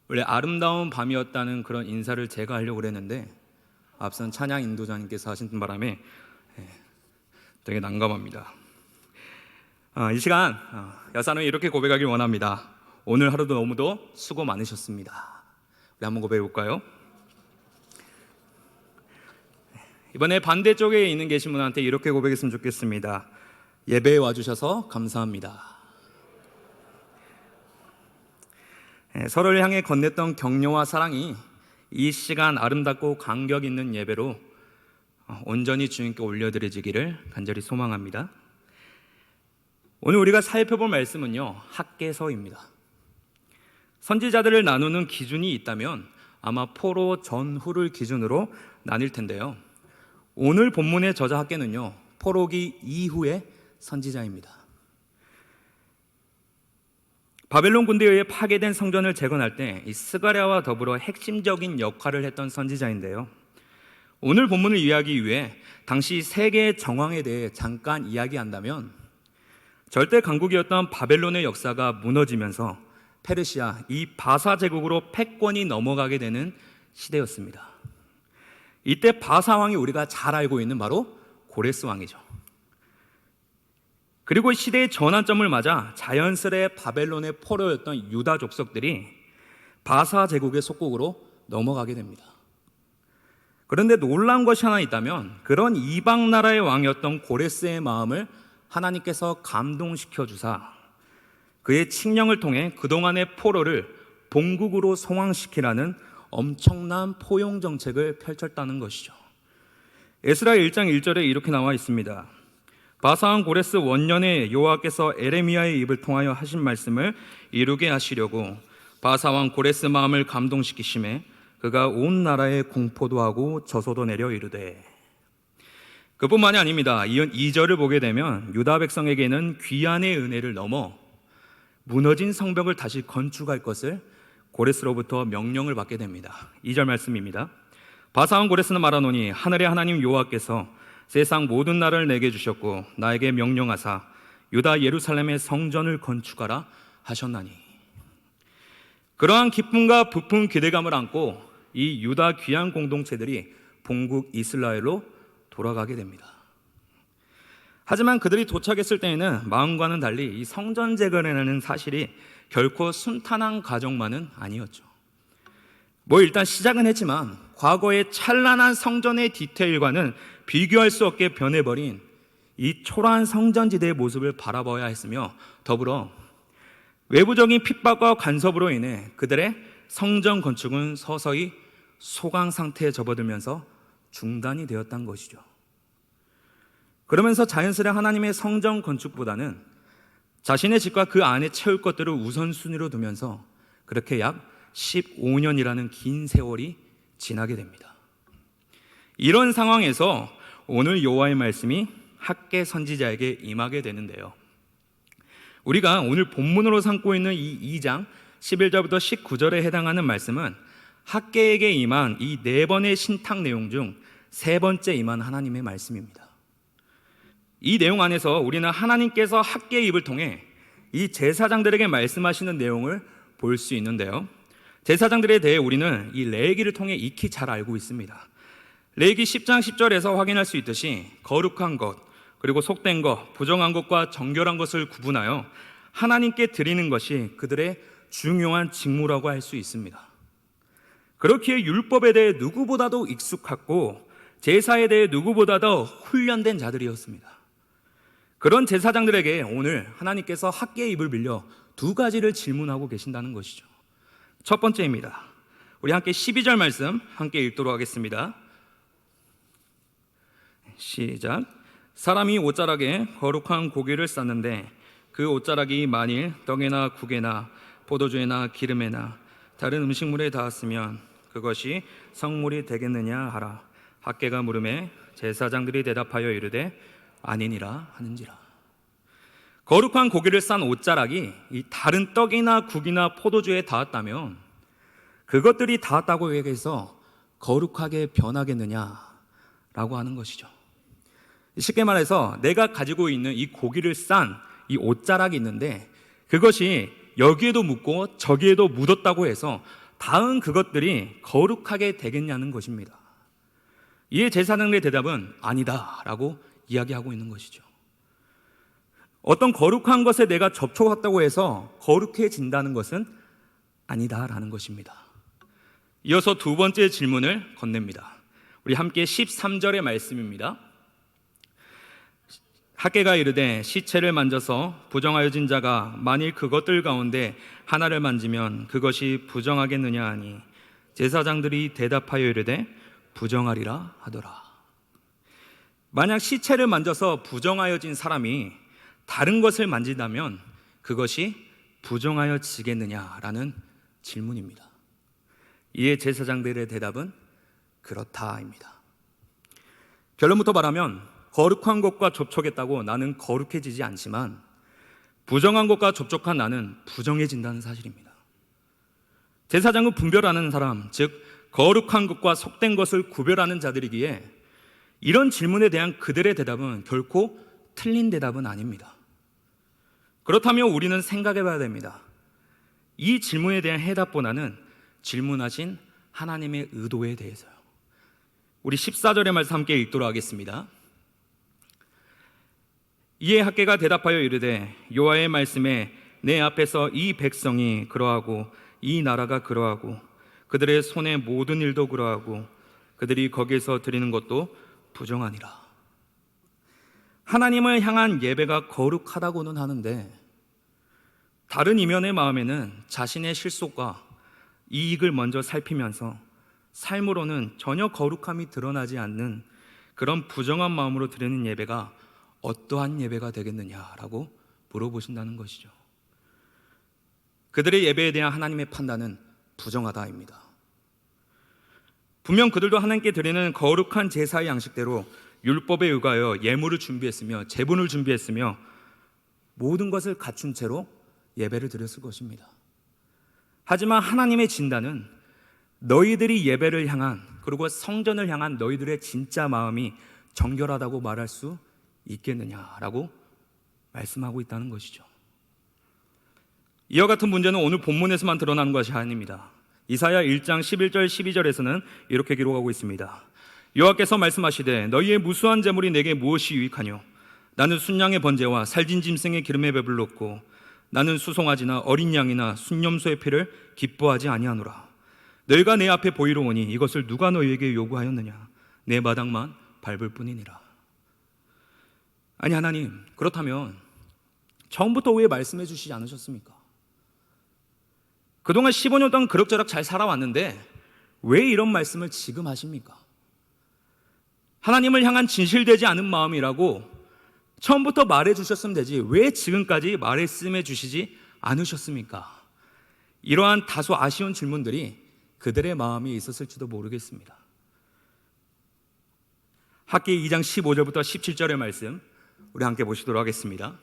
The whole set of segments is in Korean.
원래 아름다운 밤이었다는 그런 인사를 제가 하려고 그랬는데 앞선 찬양 인도자님께서 하신 바람에 되게 난감합니다. 이 시간 여사는 이렇게 고백하길 원합니다. 오늘 하루도 너무도 수고 많으셨습니다. 우리 한번 고백해 볼까요? 이번에 반대쪽에 있는 계신 분한테 이렇게 고백했으면 좋겠습니다. 예배에 와주셔서 감사합니다. 서로를 향해 건넸던 격려와 사랑이 이 시간 아름답고 감격 있는 예배로 온전히 주님께 올려드려지기를 간절히 소망합니다. 오늘 우리가 살펴볼 말씀은요, 학개서입니다. 선지자들을 나누는 기준이 있다면 아마 포로 전후를 기준으로 나뉠 텐데요, 오늘 본문의 저자 학개는요, 포로기 이후의 선지자입니다. 바벨론 군대에 의해 파괴된 성전을 재건할 때 이 스가랴와 더불어 핵심적인 역할을 했던 선지자인데요, 오늘 본문을 이해하기 위해 당시 세계의 정황에 대해 잠깐 이야기한다면 절대 강국이었던 바벨론의 역사가 무너지면서 페르시아, 이 바사 제국으로 패권이 넘어가게 되는 시대였습니다. 이때 바사 왕이 우리가 잘 알고 있는 바로 고레스 왕이죠. 그리고 시대의 전환점을 맞아 자연스레 바벨론의 포로였던 유다 족속들이 바사 제국의 속국으로 넘어가게 됩니다. 그런데 놀라운 것이 하나 있다면 그런 이방 나라의 왕이었던 고레스의 마음을 하나님께서 감동시켜 주사 그의 칙령을 통해 그동안의 포로를 본국으로 송환시키라는 엄청난 포용 정책을 펼쳤다는 것이죠. 에스라 1장 1절에 이렇게 나와 있습니다. 바사왕 고레스 원년에 여호와께서 에레미야의 입을 통하여 하신 말씀을 이루게 하시려고 바사왕 고레스 마음을 감동시키심에 그가 온 나라에 공포도 하고 저소도 내려 이르되. 그뿐만이 아닙니다. 이은 2절을 보게 되면 유다 백성에게는 귀한의 은혜를 넘어 무너진 성벽을 다시 건축할 것을 고레스로부터 명령을 받게 됩니다. 2절 말씀입니다. 바사왕 고레스는 말하노니 하늘의 하나님 여호와께서 세상 모든 나라를 내게 주셨고 나에게 명령하사 유다 예루살렘의 성전을 건축하라 하셨나니. 그러한 기쁨과 부푼 기대감을 안고 이 유다 귀한 공동체들이 본국 이스라엘로 돌아가게 됩니다. 하지만 그들이 도착했을 때에는 마음과는 달리 이 성전 재건이라는 사실이 결코 순탄한 과정만은 아니었죠. 일단 시작은 했지만 과거의 찬란한 성전의 디테일과는 비교할 수 없게 변해버린 이 초라한 성전지대의 모습을 바라봐야 했으며, 더불어 외부적인 핍박과 간섭으로 인해 그들의 성전 건축은 서서히 소강 상태에 접어들면서 중단이 되었다는 것이죠. 그러면서 자연스레 하나님의 성전 건축보다는 자신의 집과 그 안에 채울 것들을 우선순위로 두면서 그렇게 약 15년이라는 긴 세월이 지나게 됩니다. 이런 상황에서 오늘 여호와의 말씀이 학개 선지자에게 임하게 되는데요, 우리가 오늘 본문으로 삼고 있는 이 2장 11절부터 19절에 해당하는 말씀은 학개에게 임한 이 4번의 신탁 내용 중 3번째 임한 하나님의 말씀입니다. 이 내용 안에서 우리는 하나님께서 학개의 입을 통해 이 제사장들에게 말씀하시는 내용을 볼 수 있는데요, 제사장들에 대해 우리는 이 레위기를 통해 익히 잘 알고 있습니다. 레위기 10장 10절에서 확인할 수 있듯이 거룩한 것, 그리고 속된 것, 부정한 것과 정결한 것을 구분하여 하나님께 드리는 것이 그들의 중요한 직무라고 할 수 있습니다. 그렇기에 율법에 대해 누구보다도 익숙하고 제사에 대해 누구보다도 훈련된 자들이었습니다. 그런 제사장들에게 오늘 하나님께서 학개의 입을 빌려 2가지를 질문하고 계신다는 것이죠. 첫 번째입니다. 우리 함께 12절 말씀 함께 읽도록 하겠습니다. 시작. 사람이 옷자락에 거룩한 고기를 쌌는데 그 옷자락이 만일 떡에나 국에나 포도주에나 기름에나 다른 음식물에 닿았으면 그것이 성물이 되겠느냐 하라. 학개가 물음에 제사장들이 대답하여 이르되 아니니라 하는지라. 거룩한 고기를 싼 옷자락이 이 다른 떡이나 국이나 포도주에 닿았다면 그것들이 닿았다고 얘기해서 거룩하게 변하겠느냐라고 하는 것이죠. 쉽게 말해서 내가 가지고 있는 이 고기를 싼 이 옷자락이 있는데 그것이 여기에도 묻고 저기에도 묻었다고 해서 닿은 그것들이 거룩하게 되겠냐는 것입니다. 이에 제사장의 대답은 아니다라고 이야기하고 있는 것이죠. 어떤 거룩한 것에 내가 접촉했다고 해서 거룩해진다는 것은 아니다라는 것입니다. 이어서 두 번째 질문을 건넵니다. 우리 함께 13절의 말씀입니다. 학개가 이르되 시체를 만져서 부정하여진 자가 만일 그것들 가운데 하나를 만지면 그것이 부정하겠느냐 하니 제사장들이 대답하여 이르되 부정하리라 하더라. 만약 시체를 만져서 부정하여진 사람이 다른 것을 만진다면 그것이 부정하여지겠느냐라는 질문입니다. 이에 제사장들의 대답은 그렇다입니다. 결론부터 말하면 거룩한 것과 접촉했다고 나는 거룩해지지 않지만 부정한 것과 접촉한 나는 부정해진다는 사실입니다. 제사장은 분별하는 사람, 즉 거룩한 것과 속된 것을 구별하는 자들이기에 이런 질문에 대한 그들의 대답은 결코 틀린 대답은 아닙니다. 그렇다면 우리는 생각해 봐야 됩니다. 이 질문에 대한 해답보다는 질문하신 하나님의 의도에 대해서요. 우리 14절의 말씀 함께 읽도록 하겠습니다. 이에 학개가 대답하여 이르되 여호와의 말씀에 내 앞에서 이 백성이 그러하고 이 나라가 그러하고 그들의 손의 모든 일도 그러하고 그들이 거기에서 드리는 것도 부정하니라. 하나님을 향한 예배가 거룩하다고는 하는데 다른 이면의 마음에는 자신의 실속과 이익을 먼저 살피면서 삶으로는 전혀 거룩함이 드러나지 않는 그런 부정한 마음으로 드리는 예배가 어떠한 예배가 되겠느냐라고 물어보신다는 것이죠. 그들의 예배에 대한 하나님의 판단은 부정하다입니다. 분명 그들도 하나님께 드리는 거룩한 제사의 양식대로 율법에 의하여 예물을 준비했으며 제분을 준비했으며 모든 것을 갖춘 채로 예배를 드렸을 것입니다. 하지만 하나님의 진단은 너희들이 예배를 향한 그리고 성전을 향한 너희들의 진짜 마음이 정결하다고 말할 수 있겠느냐라고 말씀하고 있다는 것이죠. 이와 같은 문제는 오늘 본문에서만 드러나는 것이 아닙니다. 이사야 1장 11절 12절에서는 이렇게 기록하고 있습니다. 여호와께서 말씀하시되 너희의 무수한 재물이 내게 무엇이 유익하뇨? 나는 순양의 번제와 살진 짐승의 기름에 배불렀고 나는 수송아지나 어린 양이나 순념소의 피를 기뻐하지 아니하노라. 너희가 내 앞에 보이러 오니 이것을 누가 너희에게 요구하였느냐? 내 마당만 밟을 뿐이니라. 아니 하나님, 그렇다면 처음부터 왜 말씀해 주시지 않으셨습니까? 그동안 15년 동안 그럭저럭 잘 살아왔는데 왜 이런 말씀을 지금 하십니까? 하나님을 향한 진실되지 않은 마음이라고 처음부터 말해 주셨으면 되지 왜 지금까지 말씀해 주시지 않으셨습니까? 이러한 다소 아쉬운 질문들이 그들의 마음에 있었을지도 모르겠습니다. 학기 2장 15절부터 17절의 말씀 우리 함께 보시도록 하겠습니다.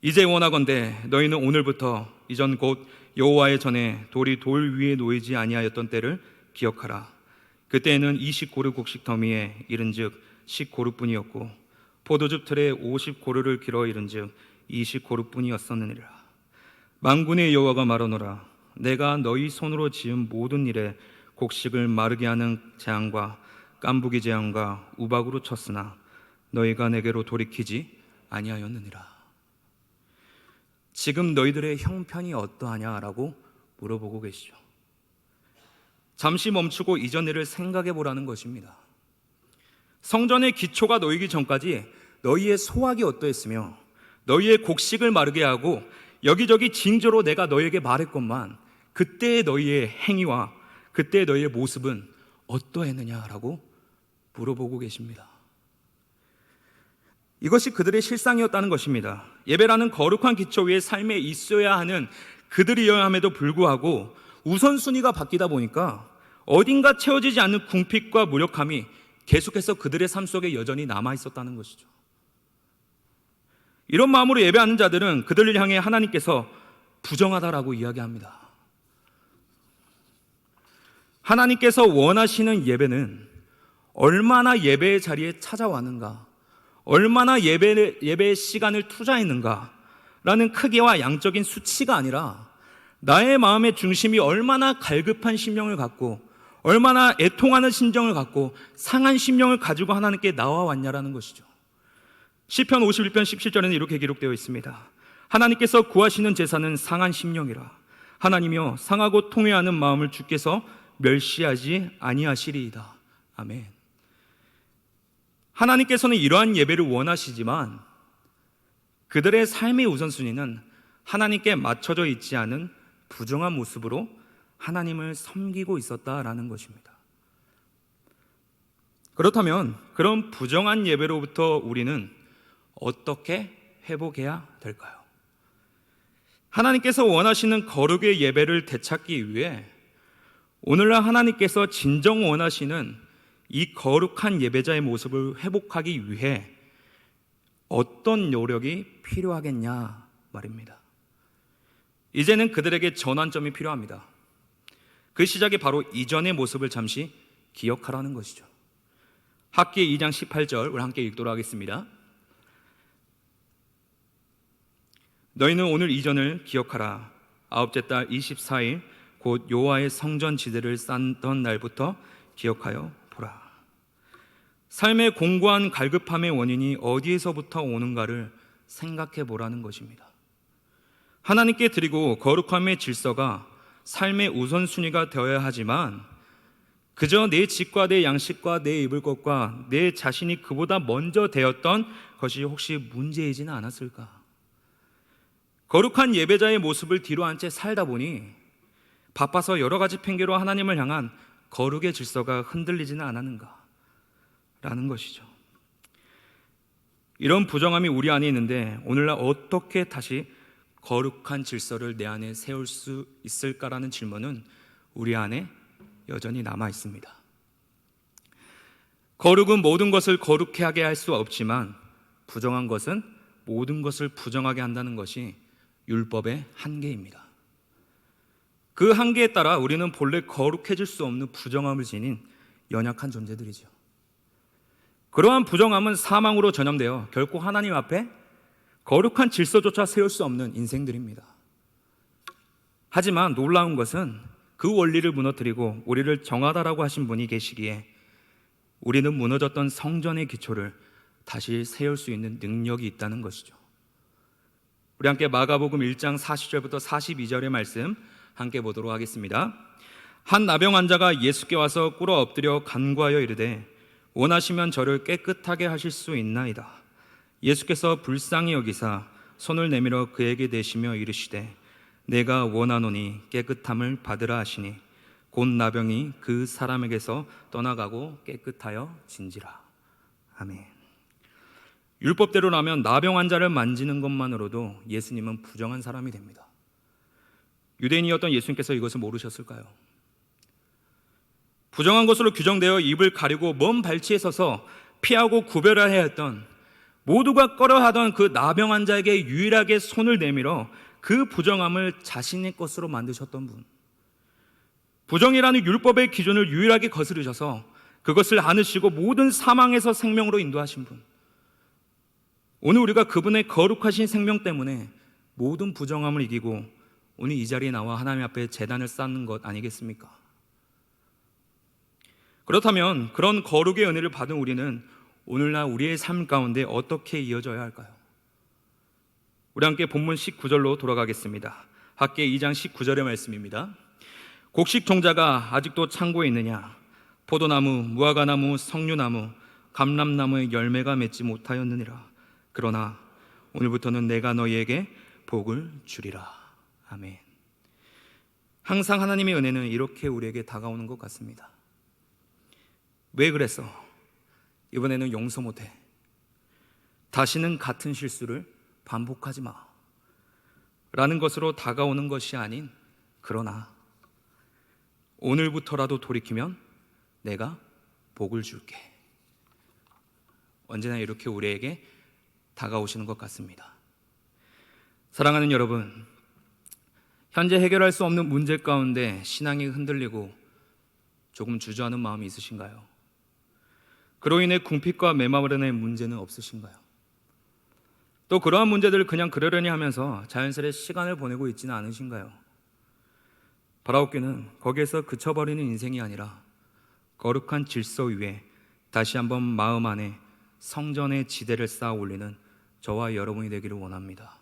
이제 원하건대 너희는 오늘부터 이전 곧 여호와의 전에 돌이 돌 위에 놓이지 아니하였던 때를 기억하라. 그때에는 20고루 곡식 더미에 이른즉 10고루뿐이었고 포도즙 틀에 50고루를 길어 이른즉 20고루뿐이었었느니라. 만군의 여호와가 말하노라. 내가 너희 손으로 지은 모든 일에 곡식을 마르게 하는 재앙과 깐부기 재앙과 우박으로 쳤으나 너희가 내게로 돌이키지 아니하였느니라. 지금 너희들의 형편이 어떠하냐라고 물어보고 계시죠. 잠시 멈추고 이전 일을 생각해 보라는 것입니다. 성전의 기초가 놓이기 전까지 너희의 소학이 어떠했으며 너희의 곡식을 마르게 하고 여기저기 징조로 내가 너희에게 말했건만 그때의 너희의 행위와 그때의 너희의 모습은 어떠했느냐라고 물어보고 계십니다. 이것이 그들의 실상이었다는 것입니다. 예배라는 거룩한 기초 위에 삶에 있어야 하는 그들이어야 함에도 불구하고 우선순위가 바뀌다 보니까 어딘가 채워지지 않는 궁핍과 무력함이 계속해서 그들의 삶 속에 여전히 남아있었다는 것이죠. 이런 마음으로 예배하는 자들은 그들을 향해 하나님께서 부정하다라고 이야기합니다. 하나님께서 원하시는 예배는 얼마나 예배의 자리에 찾아왔는가, 얼마나 예배의 시간을 투자했는가 라는 크기와 양적인 수치가 아니라 나의 마음의 중심이 얼마나 갈급한 심령을 갖고 얼마나 애통하는 심정을 갖고 상한 심령을 가지고 하나님께 나와왔냐라는 것이죠. 시편 51편 17절에는 이렇게 기록되어 있습니다. 하나님께서 구하시는 제사는 상한 심령이라. 하나님이여 상하고 통회하는 마음을 주께서 멸시하지 아니하시리이다. 아멘. 하나님께서는 이러한 예배를 원하시지만 그들의 삶의 우선순위는 하나님께 맞춰져 있지 않은 부정한 모습으로 하나님을 섬기고 있었다라는 것입니다. 그렇다면 그런 부정한 예배로부터 우리는 어떻게 회복해야 될까요? 하나님께서 원하시는 거룩의 예배를 되찾기 위해 오늘날 하나님께서 진정 원하시는 이 거룩한 예배자의 모습을 회복하기 위해 어떤 노력이 필요하겠냐 말입니다. 이제는 그들에게 전환점이 필요합니다. 그 시작이 바로 이전의 모습을 잠시 기억하라는 것이죠. 학기 2장 18절 우리 함께 읽도록 하겠습니다. 너희는 오늘 이전을 기억하라. 아홉째 달 24일 곧 여호와의 성전 지대를 쌓던 날부터 기억하여 보라. 삶의 공고한 갈급함의 원인이 어디에서부터 오는가를 생각해 보라는 것입니다. 하나님께 드리고 거룩함의 질서가 삶의 우선순위가 되어야 하지만 그저 내 집과 내 양식과 내 입을 것과 내 자신이 그보다 먼저 되었던 것이 혹시 문제이지는 않았을까? 거룩한 예배자의 모습을 뒤로 한 채 살다 보니 바빠서 여러 가지 핑계로 하나님을 향한 거룩의 질서가 흔들리지는 않았는가? 라는 것이죠. 이런 부정함이 우리 안에 있는데 오늘날 어떻게 다시 거룩한 질서를 내 안에 세울 수 있을까라는 질문은 우리 안에 여전히 남아 있습니다. 거룩은 모든 것을 거룩해 하게 할 수 없지만 부정한 것은 모든 것을 부정하게 한다는 것이 율법의 한계입니다. 그 한계에 따라 우리는 본래 거룩해질 수 없는 부정함을 지닌 연약한 존재들이죠. 그러한 부정함은 사망으로 전염되어 결코 하나님 앞에 거룩한 질서조차 세울 수 없는 인생들입니다. 하지만 놀라운 것은 그 원리를 무너뜨리고 우리를 정하다라고 하신 분이 계시기에 우리는 무너졌던 성전의 기초를 다시 세울 수 있는 능력이 있다는 것이죠. 우리 함께 마가복음 1장 40절부터 42절의 말씀 함께 보도록 하겠습니다. 한 나병 환자가 예수께 와서 꿇어 엎드려 간구하여 이르되 원하시면 저를 깨끗하게 하실 수 있나이다. 예수께서 불쌍히 여기사 손을 내밀어 그에게 대시며 이르시되 내가 원하노니 깨끗함을 받으라 하시니 곧 나병이 그 사람에게서 떠나가고 깨끗하여 진지라. 아멘. 율법대로라면 나병 환자를 만지는 것만으로도 예수님은 부정한 사람이 됩니다. 유대인이었던 예수님께서 이것을 모르셨을까요? 부정한 것으로 규정되어 입을 가리고 먼 발치에 서서 피하고 구별해야 했던 모두가 꺼려하던 그 나병 환자에게 유일하게 손을 내밀어 그 부정함을 자신의 것으로 만드셨던 분, 부정이라는 율법의 기준을 유일하게 거스르셔서 그것을 안으시고 모든 사망에서 생명으로 인도하신 분, 오늘 우리가 그분의 거룩하신 생명 때문에 모든 부정함을 이기고 오늘 이 자리에 나와 하나님 앞에 제단을 쌓는 것 아니겠습니까? 그렇다면 그런 거룩의 은혜를 받은 우리는 오늘날 우리의 삶 가운데 어떻게 이어져야 할까요? 우리 함께 본문 19절로 돌아가겠습니다. 학계 2장 19절의 말씀입니다. 곡식 종자가 아직도 창고에 있느냐? 포도나무, 무화과나무, 석류나무, 감람나무의 열매가 맺지 못하였느니라. 그러나 오늘부터는 내가 너희에게 복을 주리라. 아멘. 항상 하나님의 은혜는 이렇게 우리에게 다가오는 것 같습니다. 왜 그랬어? 이번에는 용서 못해. 다시는 같은 실수를 반복하지 마. 라는 것으로 다가오는 것이 아닌, 그러나 오늘부터라도 돌이키면 내가 복을 줄게. 언제나 이렇게 우리에게 다가오시는 것 같습니다. 사랑하는 여러분, 현재 해결할 수 없는 문제 가운데 신앙이 흔들리고 조금 주저하는 마음이 있으신가요? 그로 인해 궁핍과 메마르는 문제는 없으신가요? 또 그러한 문제들을 그냥 그러려니 하면서 자연스레 시간을 보내고 있지는 않으신가요? 바라옵기는 거기에서 그쳐버리는 인생이 아니라 거룩한 질서 위에 다시 한번 마음 안에 성전의 지대를 쌓아 올리는 저와 여러분이 되기를 원합니다.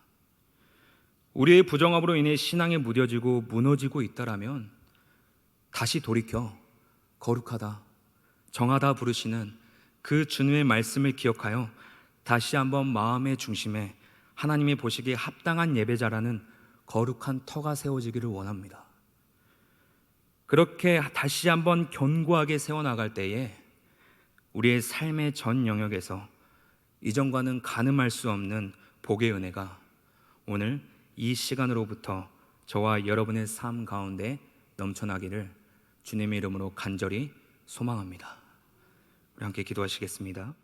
우리의 부정함으로 인해 신앙이 무뎌지고 무너지고 있다라면 다시 돌이켜 거룩하다, 정하다 부르시는 그 주님의 말씀을 기억하여 다시 한번 마음의 중심에 하나님이 보시기에 합당한 예배자라는 거룩한 터가 세워지기를 원합니다. 그렇게 다시 한번 견고하게 세워나갈 때에 우리의 삶의 전 영역에서 이전과는 가늠할 수 없는 복의 은혜가 오늘 이 시간으로부터 저와 여러분의 삶 가운데 넘쳐나기를 주님의 이름으로 간절히 소망합니다. 우리 함께 기도하시겠습니다.